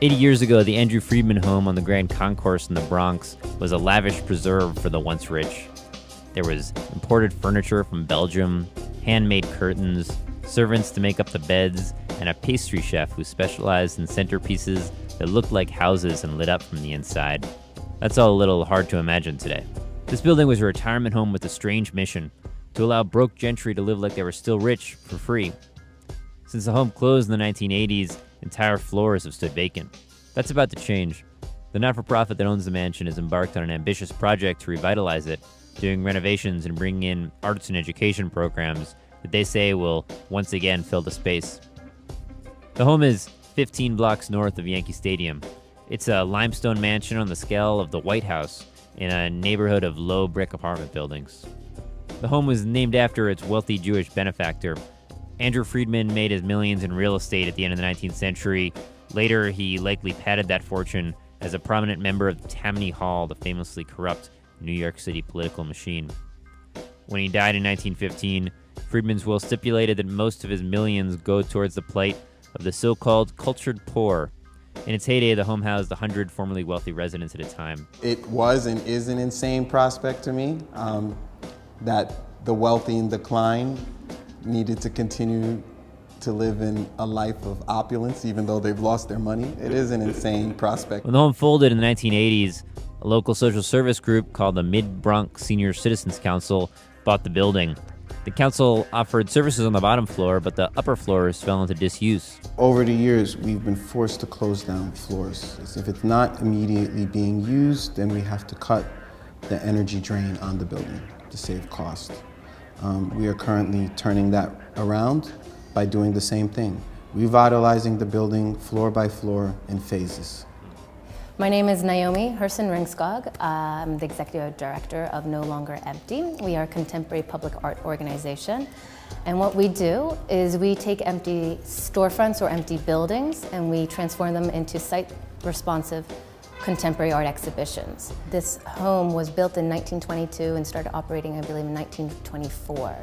80 years ago, the Andrew Freedman home on the Grand Concourse in the Bronx was a lavish preserve for the once rich. There was imported furniture from Belgium, handmade curtains, servants to make up the beds, and a pastry chef who specialized in centerpieces that looked like houses and lit up from the inside. That's all a little hard to imagine today. This building was a retirement home with a strange mission: to allow broke gentry to live like they were still rich for free. Since the home closed in the 1980s, entire floors have stood vacant. That's about to change. The not-for-profit that owns the mansion has embarked on an ambitious project to revitalize it, doing renovations and bringing in arts and education programs that they say will once again fill the space. The home is 15 blocks north of Yankee Stadium. It's a limestone mansion on the scale of the White House in a neighborhood of low brick apartment buildings. The home was named after its wealthy Jewish benefactor. Andrew Freedman made his millions in real estate at the end of the 19th century. Later, he likely padded that fortune as a prominent member of Tammany Hall, the famously corrupt New York City political machine. When he died in 1915, Freedman's will stipulated that most of his millions go towards the plight of the so-called cultured poor. In its heyday, the home housed 100 formerly wealthy residents at a time. It was and is an insane prospect to me that the wealthy in decline needed to continue to live in a life of opulence even though they've lost their money. It is an insane prospect. When the home folded in the 1980s, a local social service group called the Mid-Bronx Senior Citizens Council bought the building. The council offered services on the bottom floor, but the upper floors fell into disuse. Over the years, we've been forced to close down floors. If it's not immediately being used, then we have to cut the energy drain on the building to save cost. We are currently turning that around by doing the same thing, revitalizing the building floor by floor in phases. My name is Naomi Herson-Ringskog. I'm the Executive Director of No Longer Empty. We are a contemporary public art organization. And what we do is we take empty storefronts or empty buildings and we transform them into site-responsive contemporary art exhibitions. This home was built in 1922 and started operating, I believe, in 1924.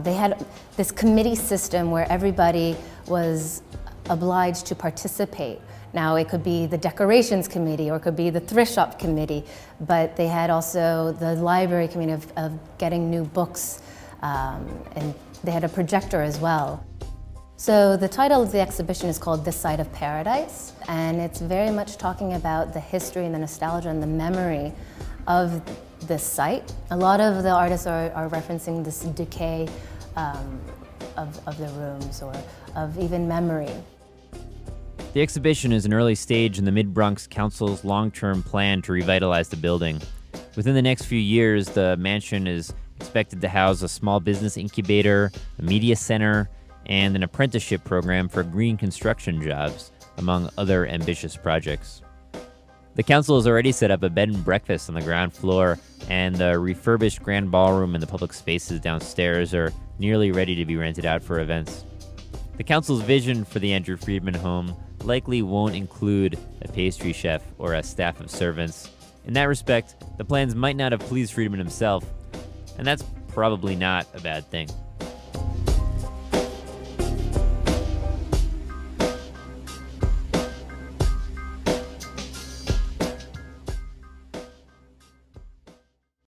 They had this committee system where everybody was obliged to participate. Now, it could be the decorations committee or it could be the thrift shop committee, but they had also the library committee of getting new books, and they had a projector as well. So the title of the exhibition is called This Side of Paradise, and it's very much talking about the history and the nostalgia and the memory of this site. A lot of the artists are referencing this decay of the rooms or of even memory. The exhibition is an early stage in the Mid-Bronx Council's long-term plan to revitalize the building. Within the next few years, the mansion is expected to house a small business incubator, a media center, and an apprenticeship program for green construction jobs, among other ambitious projects. The council has already set up a bed and breakfast on the ground floor, and the refurbished grand ballroom and the public spaces downstairs are nearly ready to be rented out for events. The council's vision for the Andrew Freedman home likely won't include a pastry chef or a staff of servants. In that respect, the plans might not have pleased Freedman himself, and that's probably not a bad thing.